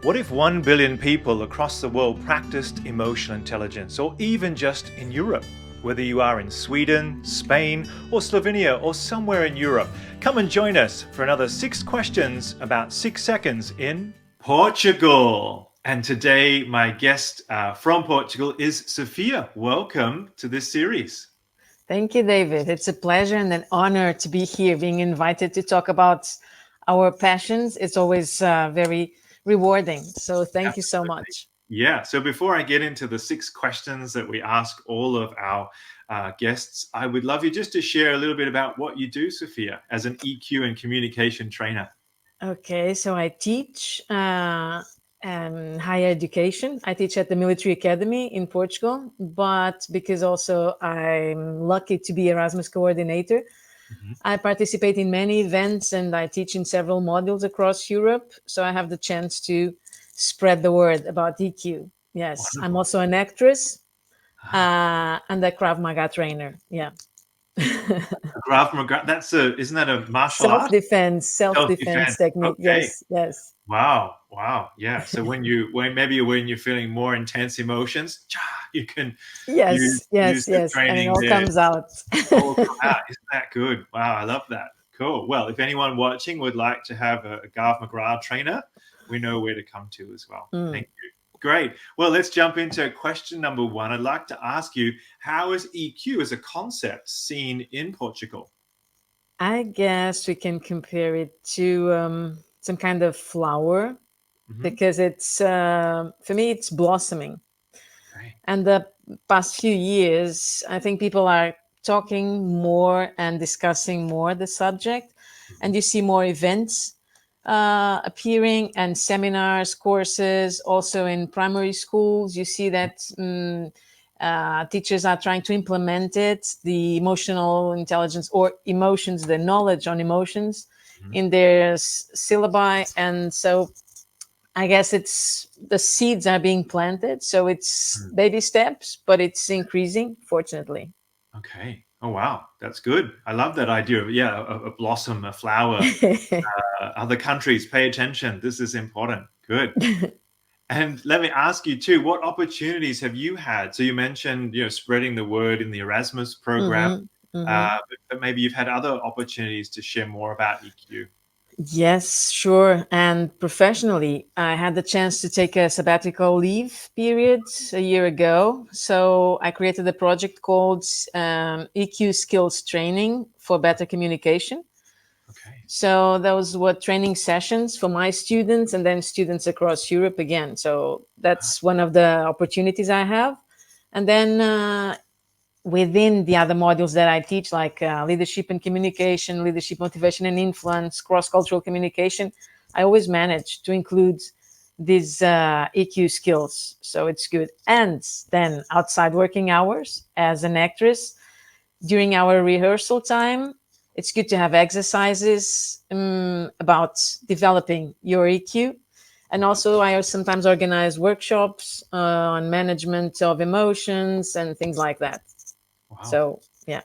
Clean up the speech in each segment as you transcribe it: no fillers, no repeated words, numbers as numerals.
What if 1 billion people across the world practiced emotional intelligence, or even just in Europe? Whether you are in Sweden, Spain, or Slovenia, or somewhere in Europe, come and join us for another 6 questions about 6 seconds in Portugal. And today, my guest from Portugal is Sofia. Welcome to this series. Thank you, David. It's a pleasure and an honor to be here, being invited to talk about our passions. It's always very rewarding. So thank you so Absolutely. much. Yeah. So before I get into the 6 questions that we ask all of our guests, I would love you just to share a little bit about what you do, Sophia, as an EQ and communication trainer. Okay, so I teach higher education. I teach at the Military Academy in Portugal, but because also I'm lucky to be Erasmus coordinator, Mhm. I participate in many events and I teach in several modules across Europe. So I have the chance to spread the word about EQ. Yes, I'm Wonderful. also an actress Ah, and a Krav Maga trainer. Yeah. Krav Maga, isn't that a martial Self art? defense, self defense Self-defense. technique. Okay. Yes, yes. Wow. Wow. Yeah. So when you're feeling more intense emotions, you can use Yes, use yes, the yes. And it training all there. comes out. Oh, come out. Isn't that good? Wow, I love that. Cool. Well, if anyone watching would like to have a Garth McGrath trainer, we know where to come to as well. Mm. Thank you. Great. Well, let's jump into question number 1. I'd like to ask you, how is EQ as a concept seen in Portugal? I guess we can compare it to some kind of flower Hmm. because it's, for me, it's blossoming. Great. And the past few years, I think people are talking more and discussing more the subject, Mhm. and you see more events appearing and seminars, courses, also in primary schools. You see that teachers are trying to implement it, the emotional intelligence or emotions, the knowledge on emotions Mhm. in their syllabi. And so I guess it's the seeds are being planted, so it's Mm. baby steps, but it's increasing, fortunately. Okay. Oh, wow. That's good. I love that idea of, yeah, a blossom, a flower. Other countries, pay attention. This is important. Good. And let me ask you too, what opportunities have you had? So you mentioned, spreading the word in the Erasmus program, Hmm. Hmm. but maybe you've had other opportunities to share more about EQ. Yes, sure. And professionally, I had the chance to take a sabbatical leave period a year ago. So I created a project called EQ Skills Training for Better Communication. Okay. So those were training sessions for my students and then students across Europe again. So Ah, that's one of the opportunities I have. And then within the other modules that I teach, like leadership and communication, leadership, motivation and influence, cross cultural communication, I always manage to include these EQ skills. So it's good. And then outside working hours as an actress, during our rehearsal time, it's good to have exercises about developing your EQ. And wow. also, I sometimes organize workshops on management of emotions and things like that. Wow. So, yeah,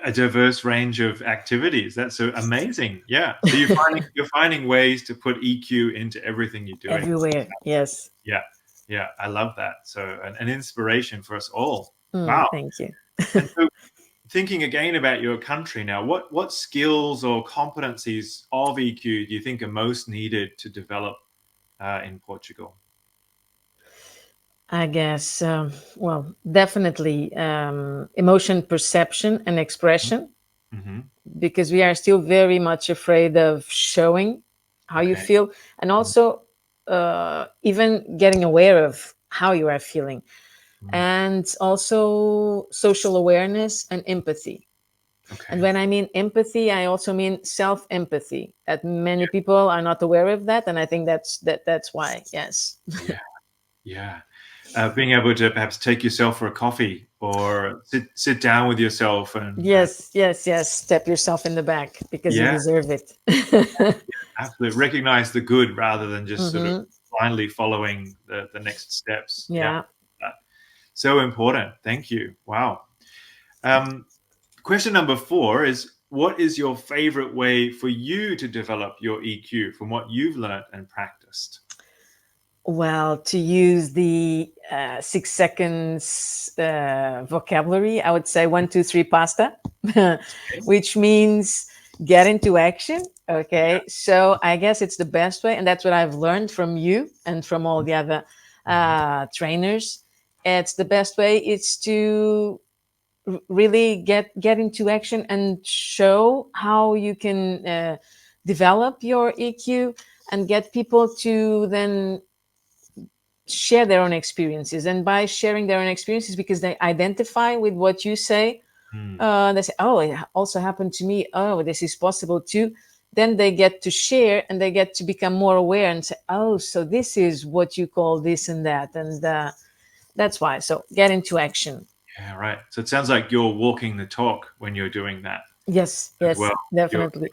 A diverse range of activities. That's so amazing. Yeah. So you're finding ways to put EQ into everything you're doing. everywhere. Yes. Yeah. Yeah. I love that. So an inspiration for us all. Wow. Thank you. And so thinking again about your country now, what skills or competencies of EQ do you think are most needed to develop in Portugal? I guess, well, definitely emotion perception and expression, Hmm. because we are still very much afraid of showing how you Okay. feel, and also even getting aware of how you are feeling, Mm. and also social awareness and empathy. And Okay. when I mean empathy, I also mean self empathy, that many people are not aware of that, and I think that's why. Yes. Yeah. Yeah. Being able to perhaps take yourself for a coffee or sit down with yourself and Yes, yes, yes. Step yourself in the back because you yeah, deserve it. absolutely recognize the good rather than just sort of Hmm. blindly following the next steps. Yeah. Yeah. So important. Thank you. Wow. Um, Question number 4 is, what is your favorite way for you to develop your EQ from what you've learned and practiced? Well, to use the 6 seconds vocabulary, I would say 1, 2, 3 pasta, Okay. which means get into action. Yeah. Okay. So I guess it's the best way. And that's what I've learned from you and from all the other Mhm. trainers. It's the best way. It's to really get into action and show how you can develop your EQ and get people to then share their own experiences. And by sharing their own experiences, because they identify with what you say, Mm. they say, oh, it also happened to me, oh, this is possible too. Then they get to share and they get to become more aware and say, oh, so this is what you call this and that. And that's why, so get into action. Yeah, right. So it sounds like you're walking the talk when you're doing that Yes, as well. yes, You're, definitely.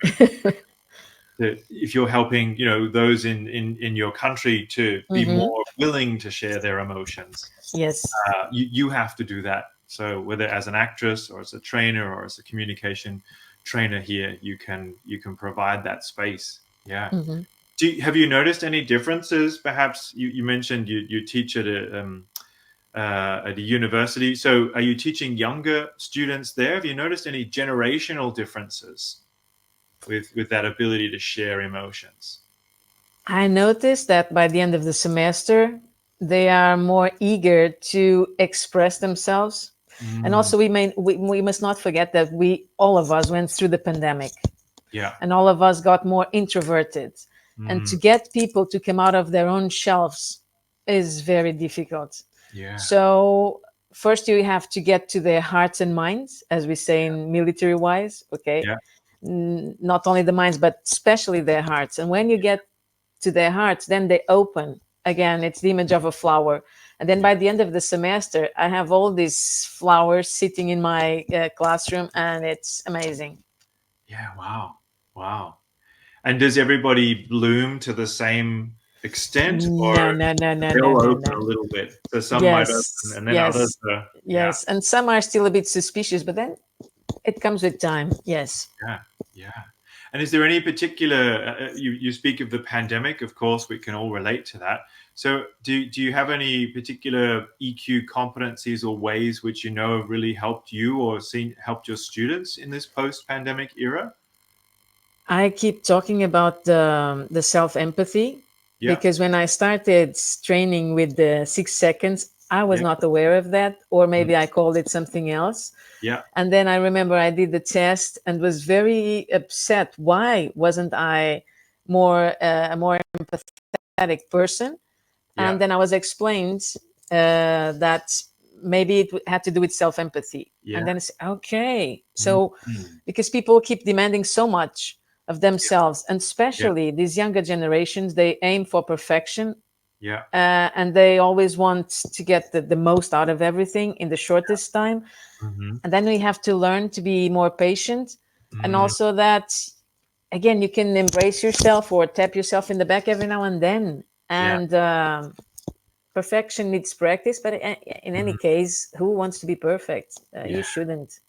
if you're helping, those in your country to be Hmm. more willing to share their emotions, Yes. you have to do that. So whether as an actress or as a trainer or as a communication trainer here, you can provide that space. Yeah. Hmm. Have you noticed any differences? Perhaps you mentioned you teach at a university. So are you teaching younger students there? Have you noticed any generational differences with that ability to share emotions? I noticed that by the end of the semester, they are more eager to express themselves. And Mm, also, we must not forget that we all of us went through the pandemic, yeah. and all of us got more introverted. And to Mm, get people to come out of their own shelves is very difficult. yeah. So first, you have to get to their hearts and minds, as we say in military wise. Okay, Yeah. not only the minds, but especially their hearts. And when you get to their hearts, then they open. Again, it's the image of a flower. And then Yeah. by the end of the semester, I have all these flowers sitting in my classroom, and it's amazing. Yeah. Wow. Wow. And does everybody bloom to the same extent, or No, no, no, no, they no, all no, open no. a little bit? So some might open, Yes, and then others yes, are. Yeah. yes. And some are still a bit suspicious, but then it comes with time. Yes. Yeah. Yeah. And is there any particular? You speak of the pandemic, of course. We can all relate to that. So, do you have any particular EQ competencies or ways which you know have really helped you or seen helped your students in this post-pandemic era? I keep talking about the self empathy Yeah. because when I started training with the 6 seconds, I was Yeah. not aware of that, or Mm, maybe I called it something else. yeah. And then I remember I did the test and was very upset. Why wasn't I a more empathetic person? Yeah. And then I was explained that maybe it had to do with self empathy. And Yeah. then it's okay. Mm, So mm. because people keep demanding so much of Yeah. themselves, and Yeah. especially these younger generations, they aim for perfection. Yeah. And they always want to get the most out of everything in the shortest time. Hmm. And then we have to learn to be more patient. And Mm, also that, again, you can embrace yourself or tap yourself in the back every now and then. yeah. And perfection needs practice, but in any Mhm. case, who wants to be perfect? You Yeah. shouldn't.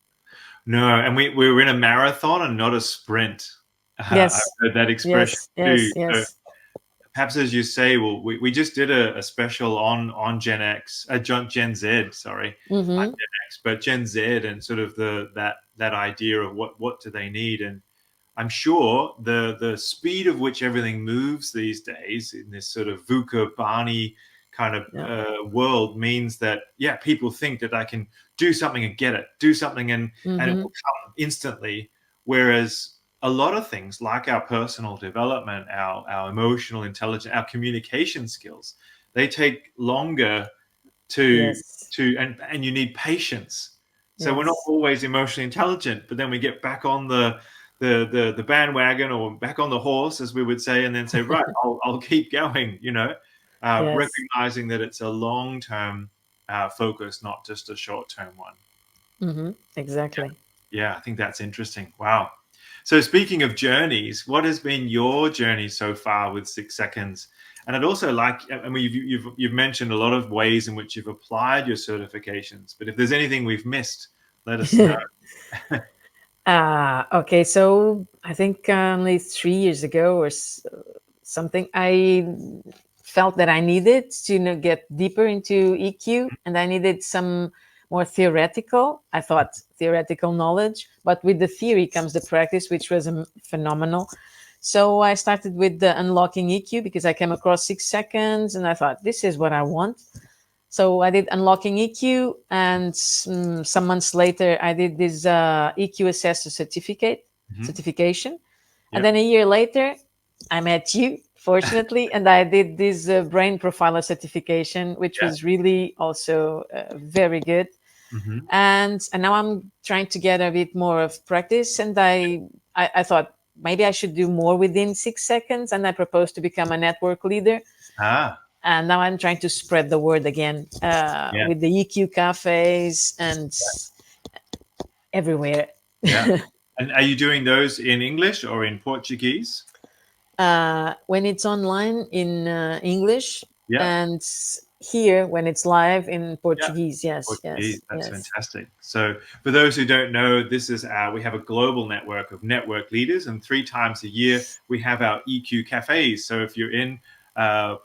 No, and we're in a marathon and not a sprint. I've Yes, heard that expression yes, too. yes, So yes. perhaps, as you say, well, we just did a special on Gen X, Gen Z, sorry, not Mm-hmm. Gen X, but Gen Z, and sort of that idea of what do they need. And I'm sure the speed of which everything moves these days in this sort of VUCA Barney kind of Yeah. world means that, yeah, people think that I can do something and get it, do something and it Mm-hmm. will come instantly. Whereas a lot of things like our personal development, our emotional intelligence, our communication skills, they take longer to Yes. and you need patience. So we're not Yes. always emotionally intelligent, but then we get back on the bandwagon or back on the horse, as we would say, and then say, right, I'll keep going. Yes. Recognizing that it's a long term focus, not just a short term one. Mm-hmm. Exactly. Yeah, I think that's interesting. Wow. So speaking of journeys, what has been your journey so far with 6 seconds? And I'd also like, I mean, you've mentioned a lot of ways in which you've applied your certifications, but if there's anything we've missed, let us know. Okay, so I think only 3 years ago or something, I felt that I needed to get deeper into EQ, and I needed some more theoretical. I thought theoretical knowledge, but with the theory comes the practice, which was phenomenal. So I started with the unlocking EQ because I came across 6 seconds, and I thought this is what I want. So I did unlocking EQ, and some months later, I did this EQ assessor certification, and Yeah. then a year later, I met you, fortunately, and I did this brain profiler certification, which Yeah. was really also very good. Hmm. And now I'm trying to get a bit more of practice, and I thought maybe I should do more within 6 seconds, and I proposed to become a network leader. Ah, And now I'm trying to spread the word again yeah. with the EQ cafes and everywhere. Yeah. And are you doing those in English or in Portuguese? When it's online in English, Yeah. and here when it's live in Yeah. Portuguese. Yes, Portuguese. yes, That's yes. fantastic. So, for those who don't know, this is we have a global network of network leaders, and 3 times a year we have our EQ cafes. So, if you're in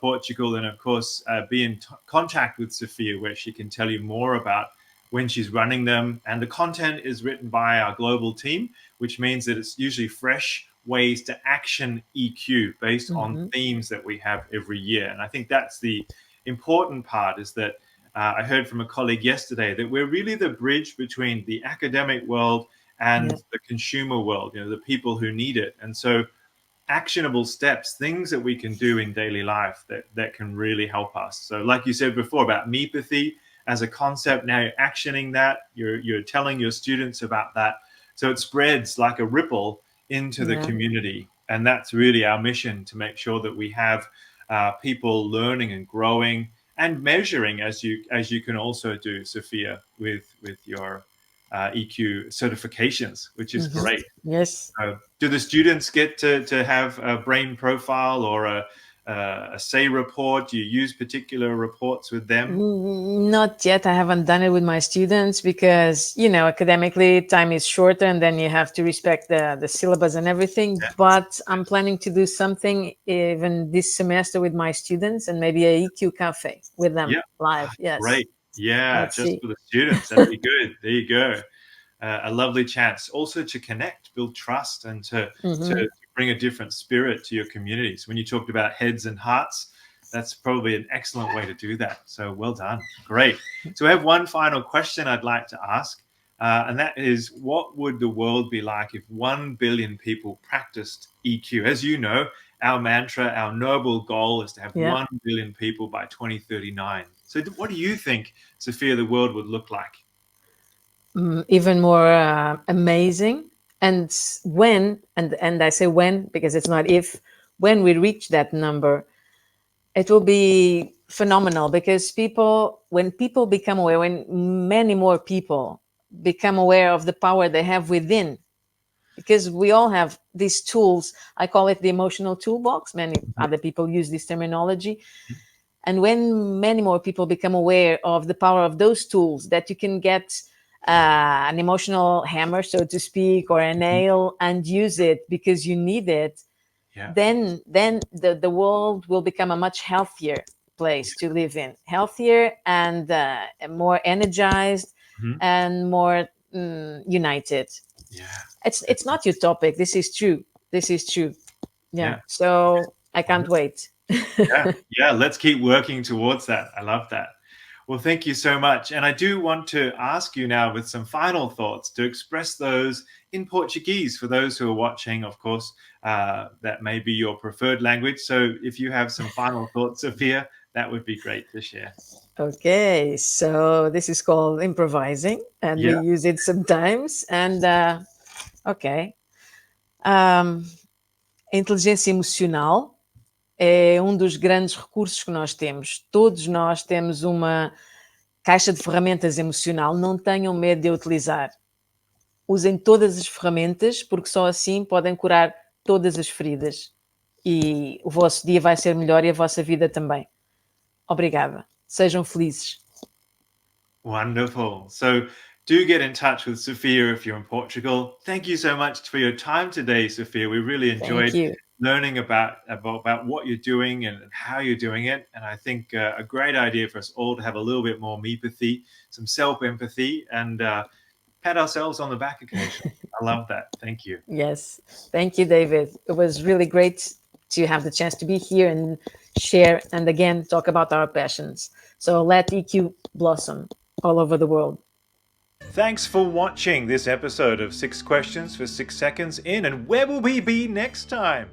Portugal, then of course be in contact with Sofia, where she can tell you more about when she's running them. And the content is written by our global team, which means that it's usually fresh ways to action EQ based on Hmm. themes that we have every year. And I think that's the important part, is that I heard from a colleague yesterday that we're really the bridge between the academic world Yeah, and the consumer world, the people who need it. And so actionable steps, things that we can do in daily life that can really help us. So like you said before about mepathy as a concept, now you're actioning that, you're telling your students about that. So it spreads like a ripple into the yeah. community. And that's really our mission, to make sure that we have people learning and growing and measuring, as you can also do, Sophia, with your EQ certifications, which is Hmm. great. Yes. Do the students get to have a brain profile or a say report? Do you use particular reports with them? Not yet. I haven't done it with my students because, academically time is shorter and then you have to respect the syllabus and everything. But I'm planning to do something even this semester with my students, and maybe a EQ cafe with them Yeah, live. Yes. great. Yeah, Let's just see. for the students. That'd be good. There you go. A lovely chance also to connect, build trust, and Hmm. to bring a different spirit to your communities. When you talked about heads and hearts, that's probably an excellent way to do that. So well done. Great. So I have one final question I'd like to ask, and that is, what would the world be like if 1 billion people practiced EQ? As you know, our mantra, our noble goal is to have Yeah. 1 billion people by 2039. So what do you think, Sophia, the world would look like? Even more amazing. And and I say when because it's not if, when we reach that number, it will be phenomenal, because when people become aware, when many more people become aware of the power they have within, because we all have these tools. I call it the emotional toolbox. Many other people use this terminology. And when many more people become aware of the power of those tools, that you can get an emotional hammer, so to speak, or a nail, and use it because you need it, Yeah. then the world will become a much healthier place to live in, healthier and more energized Mhm. and more united. Yeah. It's not utopic. This is true. This is true. Yeah. Yeah. So I can't wait. Yeah. Yeah. Let's keep working towards that. I love that. Well, thank you so much. And I do want to ask you now, with some final thoughts, to express those in Portuguese for those who are watching. Of course, that may be your preferred language. So if you have some final thoughts, Sophia, that would be great to share. Okay, so this is called improvising, and we Yeah. use it sometimes. And okay, um, a inteligência emocional é um dos grandes recursos que nós temos. Todos nós temos uma caixa de ferramentas emocional. Não tenham medo de a utilizar. Usem todas as ferramentas, porque só assim podem curar todas as feridas. E o vosso dia vai ser melhor e a vossa vida também. Obrigada. Sejam felizes. Wonderful. So do get in touch with Sophia if you're in Portugal. Thank you so much for your time today, Sophia. We really Thank enjoyed you. learning about what you're doing and how you're doing it. And I think a great idea for us all to have a little bit more me-pathy, some self-empathy, and pat ourselves on the back occasionally. I love that. Thank you. Yes. Thank you, David. It was really great to have the chance to be here and share and again talk about our passions. So let EQ blossom all over the world. Thanks for watching this episode of 6 Questions for 6 Seconds In, and where will we be next time?